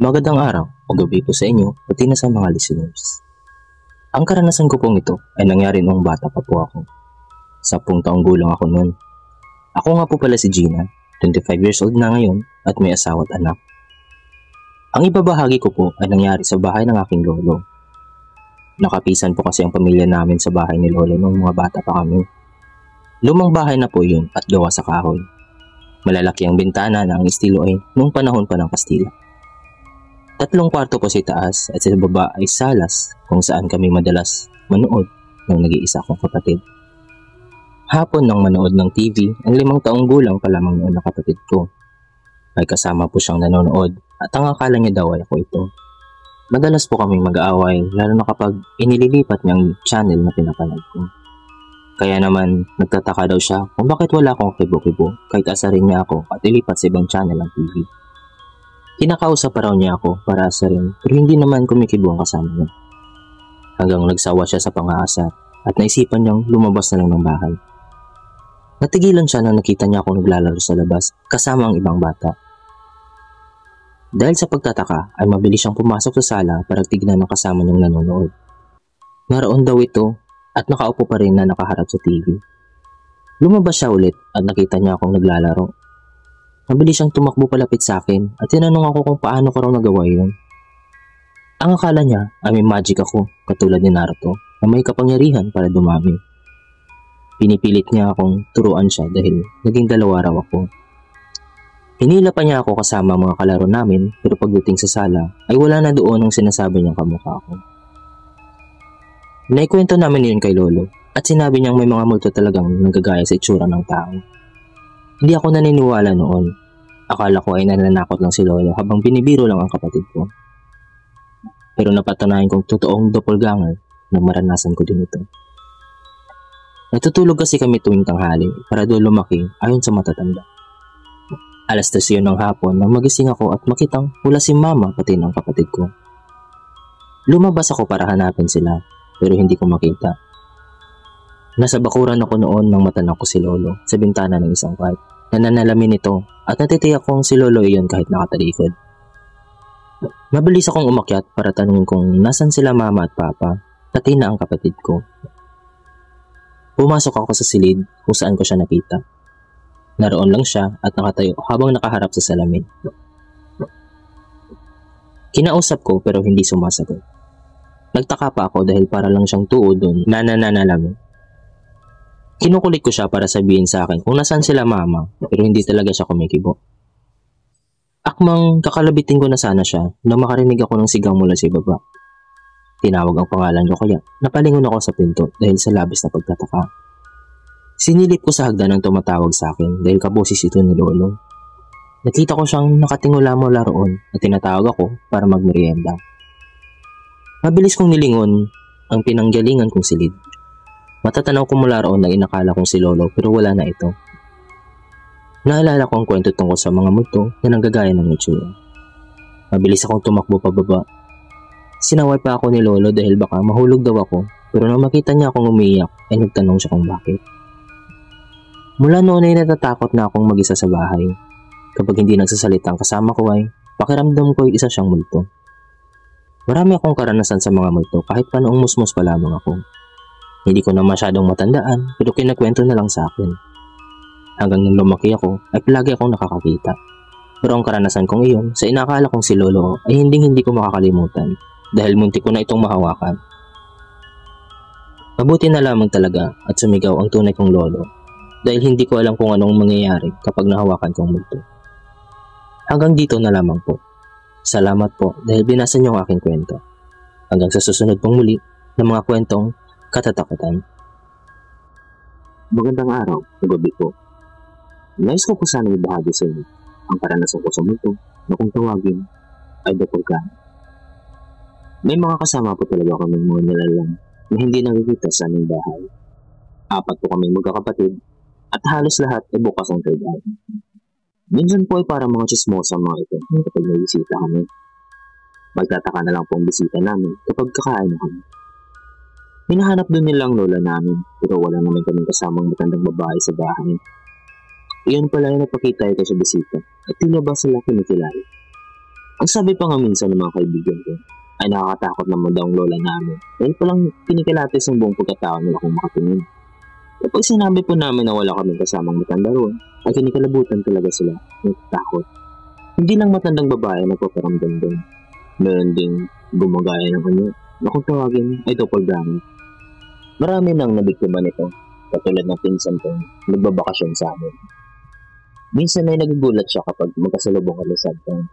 Magandang araw o gabi po sa inyo, pati na sa mga listeners. Ang karanasan ko pong ito ay nangyari noong bata pa po ako. 10 taong gulang ako noon. Ako nga po pala si Gina, 25 years old na ngayon at may asawa at anak. Ang ibabahagi ko po ay nangyari sa bahay ng aking lolo. Nakapisan po kasi ang pamilya namin sa bahay ni lolo noong mga bata pa kami. Lumang bahay na po yun at gawa sa kahoy. Malalaki ang bintana na ang estilo ay noong panahon pa ng Kastila. 3 kwarto po sa taas at sa baba ay salas kung saan kami madalas manood ng nag-iisa kong kapatid. Hapon nang manood ng TV, ang 5 taong gulang pa lamang noon na kapatid ko. May kasama po siyang nanonood at ang akala niya daw ay ako ito. Madalas po kaming mag-aaway lalo na kapag inililipat niyang channel na pinapanood ko. Kaya naman nagtataka daw siya kung bakit wala akong kibo-kibo kahit asarin niya ako at ilipat sa ibang channel ang TV. Kinakausap pa raw niya ako para asarin pero hindi naman kumikibo ang kasama niya. Hanggang nagsawa siya sa pang-aasar at naisipan niyang lumabas na lang ng bahay. Natigilan siya nang nakita niya akong naglalaro sa labas kasama ang ibang bata. Dahil sa pagtataka ay mabilis siyang pumasok sa sala para tignan ang kasama niyang nanonood. Naroon daw ito at nakaupo pa rin na nakaharap sa TV. Lumabas siya ulit at nakita niya akong naglalaro. Mabilis siyang tumakbo palapit sa akin at tinanong ako kung paano ko raw nagawa yun. Ang akala niya ay may magic ako katulad ni Naruto na may kapangyarihan para dumami. Pinipilit niya akong turuan siya dahil naging 2 raw ako. Hinila pa niya ako kasama mga kalaro namin pero pagdating sa sala ay wala na doon ang sinasabi niyang kamukha ko. Naikwento namin yun kay lolo at sinabi niyang may mga multo talagang nanggagaya sa itsura ng tao. Hindi ako naniniwala noon. Akala ko ay nananakot lang si lolo habang binibiro lang ang kapatid ko. Pero napatunayan kong totoong doppelganger na maranasan ko din ito. Natutulog kasi kami tuwing tanghali para doon lumaki ayon sa matatanda. 3:00 yun ng hapon nang magising ako at makitang wala si mama pati ng kapatid ko. Lumabas ako para hanapin sila pero hindi ko makita. Nasa bakuran ako noon nang matanak ko si lolo sa bintana ng isang kwarto. Nananalamin ito at natitiyak kong si lolo iyon kahit nakatalikod. Mabilis akong umakyat para tanungin kung nasan sila mama at papa, pati na ang kapatid ko. Pumasok ako sa silid kung saan ko siya nakita. Naroon lang siya at nakatayo habang nakaharap sa salamin. Kinausap ko pero hindi sumasagot. Nagtaka pa ako dahil para lang siyang tuod doon na nananalamin. Kinukulit ko siya para sabihin sa akin kung nasan sila mama pero hindi talaga siya kumikibo. Akmang kakalabitin ko na sana siya nang makarinig ako ng sigaw mula sa ibaba. Tinawag ang pangalan ko kaya napalingon ako sa pinto dahil sa labis na pagtataka. Sinilip ko sa hagdan ang tumatawag sa akin dahil kabosis ito ni lolo. Nakita ko siyang nakatingula mula roon at tinatawag ako para magmerienda. Mabilis kong nilingon ang pinanggalingan kong silid. Matatanaw ko mula roon na inakala kong si lolo pero wala na ito. Naalala ko ang kwento tungkol sa mga multo na nanggagaya ng itsura. Mabilis akong tumakbo pababa. Sinaway pa ako ni lolo dahil baka mahulog daw ako pero nang makita niya akong umiiyak ay nagtanong siya kung bakit. Mula noon ay natatakot na akong mag-isa sa bahay. Kapag hindi nagsasalita ang kasama ko ay pakiramdam ko ay isa siyang multo. Marami akong karanasan sa mga multo kahit pa noong musmos pa lamang ako. Hindi ko na masyadong matandaan pero kinakwento na lang sa akin. Hanggang nang lumaki ako ay palagi akong nakakakita. Pero ang karanasan kong iyon sa inakala kong si lolo ay hindi ko makakalimutan dahil muntik ko na itong mahawakan. Mabuti na lamang talaga at sumigaw ang tunay kong lolo dahil hindi ko alam kung anong mangyayari kapag nahawakan kong multo. Hanggang dito na lamang po. Salamat po dahil binasa niyo ang aking kwento. Hanggang sa susunod pong muli ng mga kwentong katatakutan. Magandang araw, gabi po. Nais ko po sana ibahagi sa inyo ang karanasan ko sa multo na kung tawagin ay doppelganger. May mga kasama po talaga kami mga nilalang na hindi nakikita sa aming bahay. 4 po kami magkakapatid at halos lahat ay bukas ang third eye. Minsan po ay parang mga chismosa mga ito kapag may bisita kami. Magtataka na lang po ang bisita namin kapag kakain na kami. Hinahanap doon nilang lola namin pero wala naman kaming kasamang matandang babae sa bahay. Iyon pala yung napakita ito sa bisita at tila ba sila kinikilala. Ang sabi pa nga minsan ng mga kaibigan ko, ay nakakatakot naman daw ang lola namin. Dahil palang kinikilatis ang buong pagkatao nila kung makatingin. Kapag sinabi po namin na wala kaming kasamang matanda roon, ay kinikalabutan talaga sila ng takot. Hindi lang matandang babae nagpaparamdam doon. Meron ding gumagaya ng ano, na kung tawagin ay doppelganger. Marami nang nabiktima nito, katulad ng pinsan kong nagbabakasyon sa amin. Minsan ay nagugulat siya kapag magkasalubong kami sa hagdan.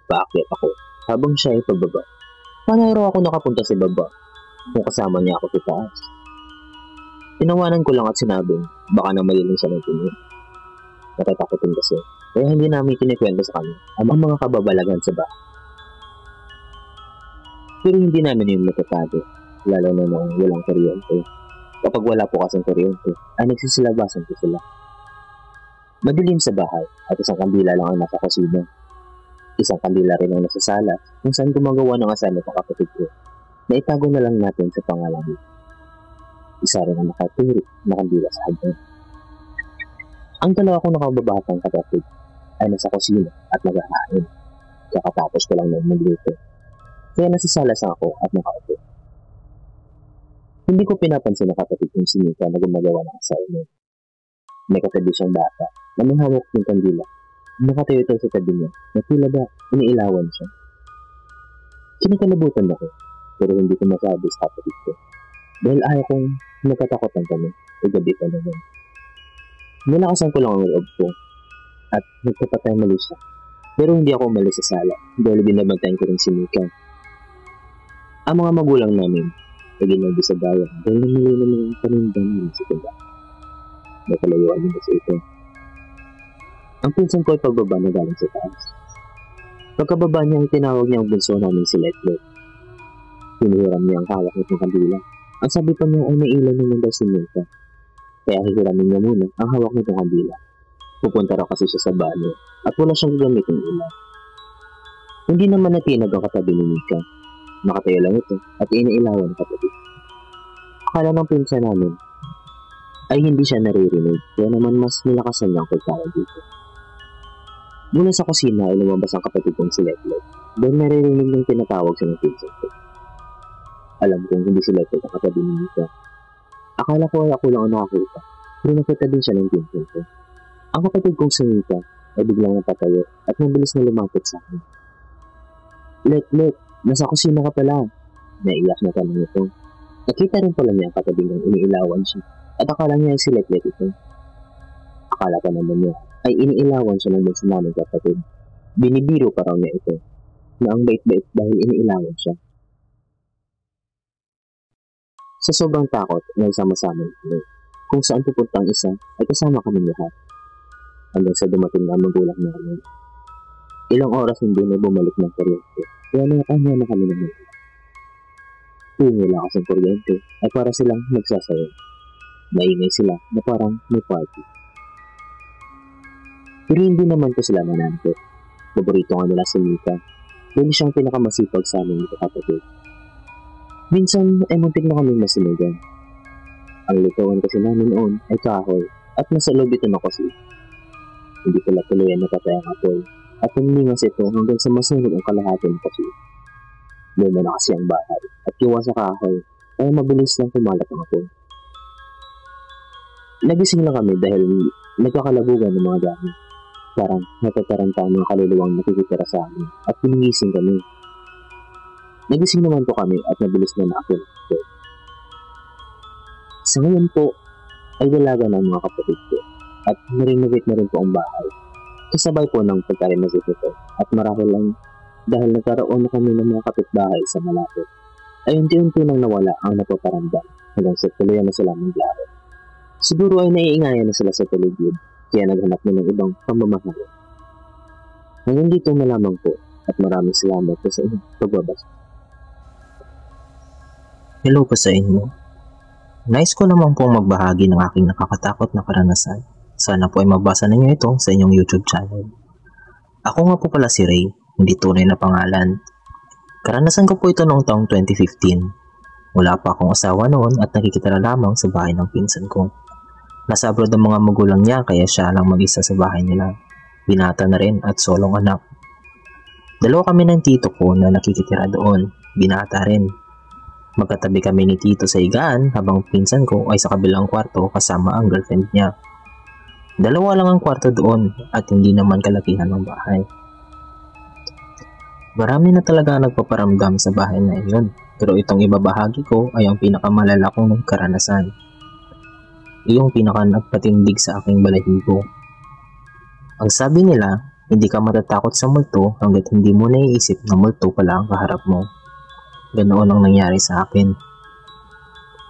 Paakyat ako habang siya ay pababa. Paano raw ako nakapunta sa baba kung kasama niya ako sa taas? Tinawanan ko lang at sinabing baka na malilim siya ng tingin. Natatakotin kasi, kaya hindi namin kinikwento sa kanya ang mga kababalagan sa bahay. Pero hindi namin yung matatago, lalo na nung walang kuryente. Kapag wala po kasing kuryente, ay nagsisilabasan po sila. Madilim sa bahay at isang kandila lang ang nasa kusina. Isang kandila rin ang nasa sala kung saan gumagawa ng assignment ng kapatid ko na itago na lang natin sa pangalan. Isa rin ang nakaturi na kandila sa hagdan. Ang dalawa kong nakababatang kapatid ay nasa kusina at naghahain. Kakatapos ko lang na magluto. Kaya nasasalas ako at nakaupo. Hindi ko pinapansin na kapatid kong si Mika na gumagawa ng assignment. May katabi siyang bata na may hawak ng kandila. Nakatayo ito sa tabi niya na tila ba iniilawan siya. Kinikalabutan ako pero hindi ko masabi sa kapatid ko. Dahil ayaw kong nagkatakotan kami gabi pa naman. Nilakasan ko lang ang loob ko at nagpapatay mali siya. Pero hindi ako umalis sa sala dahil binabantayan ko rin si Mika. Ang mga magulang namin ay ginabi sa bayan dahil namili ng mga panindan nila sa tindahan. May kalayuan din sa ito. Ang pinsan ko ay pagbaba na galing sa taas. Pagkababa niya ay tinawag niya ang bunso namin si Letlet. Hinihiram niya ang hawak nitong kandila. Ang sabi pa niya ay may ilan naman daw si Mika. Kaya hihiramin niya muna ang hawak nitong kandila. Pupunta raw kasi siya sa banyo at wala siyang gagamitin ilaw. Hindi naman natinag ang katabi ni Mika. Nakatayo lang ito at iniilawan katabi. Akala ng pinsan namin ay hindi siya naririnig kaya naman mas nilakasan niya ang pagtawag dito. Mula sa kusina ay lumabas ang kapatid kong si Letlet dahil naririnig ng tinatawag sa ng pinsan ko. Alam kong hindi si Letlet ang katabi ni Mika. Akala ko ay ako lang ang nakakita pero nakita din siya ng pinsan ko. Ang kapatid kong si Mika ay biglang napatayo at mabilis na lumapit sa akin. Letlet, nasa kusina ka pala. Naiyak na tanong ito. Nakita rin pala niya ang katabi ng iniilawan siya at akala niya ay si Letlet ito. Akala pa naman niya ay iniilawan siya ng bunso namin kapatid. Binibiro pa raw niya ito na ang bait-bait dahil iniilawan siya. Sa sobrang takot na sama-sama kami, kung saan pupunta ang isa ay kasama kami lahat. Hanggang sa dumating na ang magulang namin. Ilang oras hindi na bumalik ng kuryente, kaya nakakanya na kami naman. Tuwing wala kasing kuryente ay para silang nagsasayaw. Maingay sila na parang may party. Pero hindi naman ko sila mananakit. Paborito nga nila si Mika. Dahil siyang pinakamasipag sa aming kapatid. Minsan ay muntik na kaming masinugan. Ang lutuan kasi namin noon ay kahoy at nasa loob ito na kasi. Hindi pala tuluyan napatay ang apoy at humingas ito hanggang sa masunog ang kalahati ng kasi. Luma na kasi ang bahay at kiwa sa kahoy kaya mabilis lang kumalat ang apoy. Nagising lang kami dahil nagkakalabugan ng mga gamit. Parang natataranta ang mga kaluluwang nakikitira sa amin at piningising kami. Nagising naman po kami at mabilis na naakyat. Sa ngayon po ay dalaga ng mga kapatid ko at narinnovate na rin po ang bahay. Kasabay po ng pagka-renovate ito at marahil lang dahil nagkaroon na kami ng mga kapitbahay sa malapit ay unti-unti nang nawala ang napaparamdam hanggang sa tuluyan na sila ng laro. Siguro ay naiingayan na sila sa paligid kaya naghanap na ng ibang pamamahali. Hanggang dito na lamang po at maraming salamat po sa inyong pagbabasa. Hello po sa inyo. Nais ko naman pong magbahagi ng aking nakakatakot na karanasan. Sana po ay mabasa ninyo ito sa inyong YouTube channel. Ako nga po pala si Ray, hindi tunay na pangalan. Karanasan ko po ito noong taong 2015. Wala pa akong asawa noon at nakikitira lamang sa bahay ng pinsan ko. Nasa abroad ang mga magulang niya kaya siya lang mag-isa sa bahay nila. Binata na rin at solong anak. Dalawa kami ng tito ko na nakikitira doon, binata rin. Magkatabi kami ni tito sa higaan habang pinsan ko ay sa kabilang kwarto kasama ang girlfriend niya. Dalawa lang ang kwarto doon at hindi naman kalakihan ng bahay. Marami na talaga nagpaparamdam sa bahay na iyon, pero itong ibabahagi ko ay ang pinakamalala kong karanasan. Iyong pinaka nagpatindig sa aking balahibo. Ang sabi nila, hindi ka matatakot sa multo hanggat hindi mo naiisip na multo pala ang kaharap mo. Ganoon ang nangyari sa akin.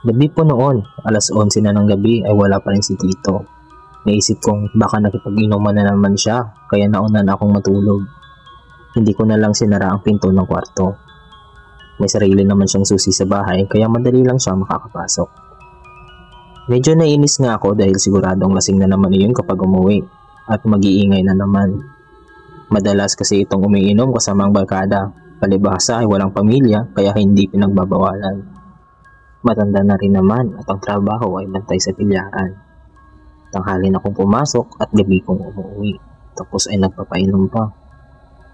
Gabi po noon, alas 11 na ng gabi ay wala pa rin si tito. Naisip kong baka nakipag-inuman na naman siya, kaya nauna na akong matulog. Hindi ko na lang sinara ang pinto ng kwarto. May sarili naman siyang susi sa bahay, kaya madali lang siya makakapasok. Medyo nainis nga ako dahil siguradong lasing na naman iyon kapag umuwi, at mag-iingay na naman. Madalas kasi itong umiinom kasama ang barkada, palibhasa ay walang pamilya kaya hindi pinagbabawalan. Matanda na rin naman at ang trabaho ay bantay sa bilyaran. Tanghali na akong pumasok at gabi kong umuwi, tapos ay nagpapainom pa.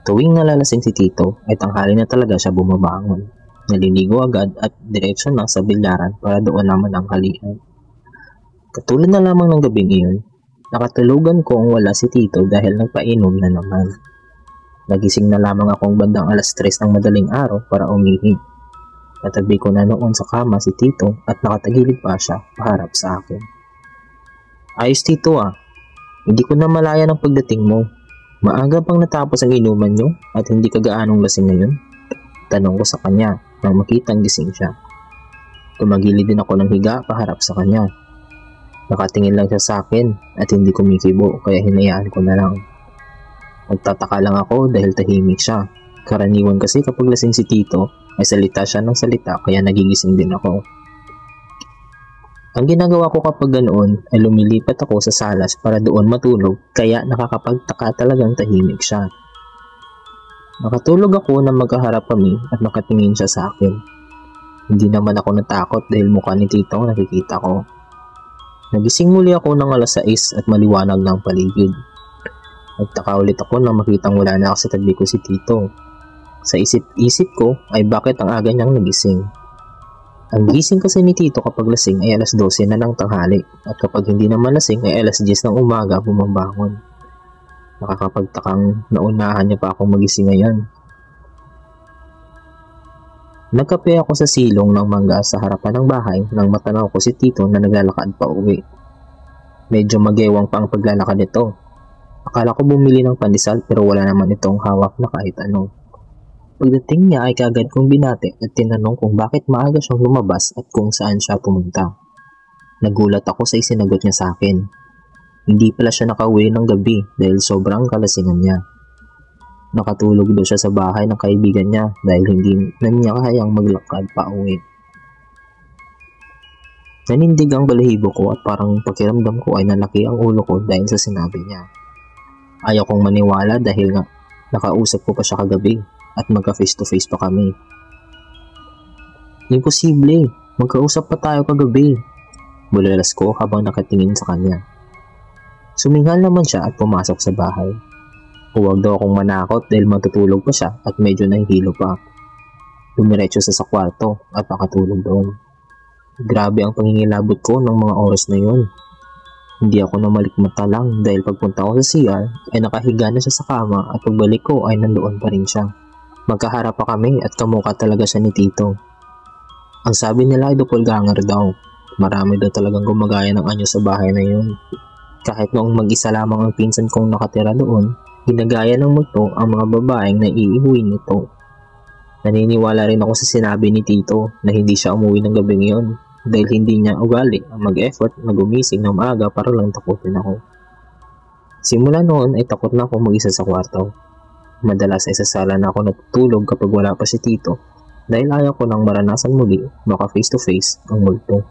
Tuwing nalalasing si tito ay tanghali na talaga siya bumabangon. Naliligo agad at diretso na sa bilyaran para doon naman ang halian. Katulad na lamang ng gabing iyon, nakatulugan ko ang wala si tito dahil nagpainom na naman. Nagising na lamang akong bandang alas 3 ng madaling araw para umihi. Katabi ko na noon sa kama si tito at nakatagilid pa siya paharap sa akin. Ayos tito hindi ko na malaya ng pagdating mo. Maaga pang natapos ang inuman nyo at hindi ka gaanong lasing ngayon? Tanong ko sa kanya nang makitang gising siya. Tumagilid din ako ng higa paharap sa kanya. Nakatingin lang siya sa akin at hindi kumikibo kaya hinayaan ko na lang. Nagtataka lang ako dahil tahimik siya. Karaniwan kasi kapag lasing si tito ay salita siya ng salita kaya nagigising din ako. Ang ginagawa ko kapag ganoon ay lumilipat ako sa salas para doon matulog kaya nakakapagtaka talagang tahimik siya. Nakatulog ako na magkaharap kami at nakatingin siya sa akin. Hindi naman ako natakot dahil mukha ni tito ang nakikita ko. Nagising muli ako ng alas 6 at maliwanag ng paligid. Nagtaka ulit ako nang makitang wala na ako sa tabi ko si tito. Sa isip-isip ko ay bakit ang aga niyang nagising. Ang gising kasi ni tito kapag lasing ay alas 12 na ng tanghali at kapag hindi naman lasing ay alas 10 ng umaga bumabangon. Nakakapagtakang naunahan niya pa akong magising ngayon. Nagkape ako sa silong ng mangga sa harapan ng bahay nang matanaw ko si tito na naglalakad pa uwi. Medyo magewang pa ang paglalakad nito. Akala ko bumili ng pandesal pero wala naman itong hawak na kahit ano. Pagdating niya ay kaagad kong binati at tinanong kung bakit maaga siyang lumabas at kung saan siya pumunta. Nagulat ako sa isinagot niya sa akin. Hindi pala siya nakauwi ng gabi dahil sobrang kalasingan niya. Nakatulog daw siya sa bahay ng kaibigan niya dahil hindi na niya kayang maglakad pa uwi. Nanindig ang balahibo ko at parang pakiramdam ko ay nalaki ang ulo ko dahil sa sinabi niya. Ayaw kong maniwala dahil nga nakausap ko pa siya kagabi at magka face to face pa kami. Imposible, magkausap pa tayo kagabi. Bulalas ko habang nakatingin sa kanya. Suminghal naman siya at pumasok sa bahay. Huwag daw akong manakot dahil matutulog pa siya at medyo nahihilo pa. Dumiretso sa kwarto at nakatulog doon. Grabe ang pangingilabot ko ng mga oras na yun. Hindi ako namalikmata lang dahil pagpunta ko sa CR ay nakahiga na siya sa kama at pagbalik ko ay nandoon pa rin siya. Magkaharap pa kami at kamukha talaga siya ni tito. Ang sabi nila ay doppelganger daw. Marami daw talagang gumagaya ng anyo sa bahay na yun. Kahit noong mag-isa lamang ang pinsan kong nakatira doon, ginagaya ng multo ang mga babaeng naiiuwi nito. Naniniwala rin ako sa sinabi ni tito na hindi siya umuwi ng gabing iyon dahil hindi niya ugali ang mag-effort na gumising ng maaga para lang takutin ako. Simula noon ay takot na ako mag-isa sa kwarto. Madalas ay sa sala na ako natutulog kapag wala pa si tito dahil ayaw ko nang maranasan muli maka face to face ang multo.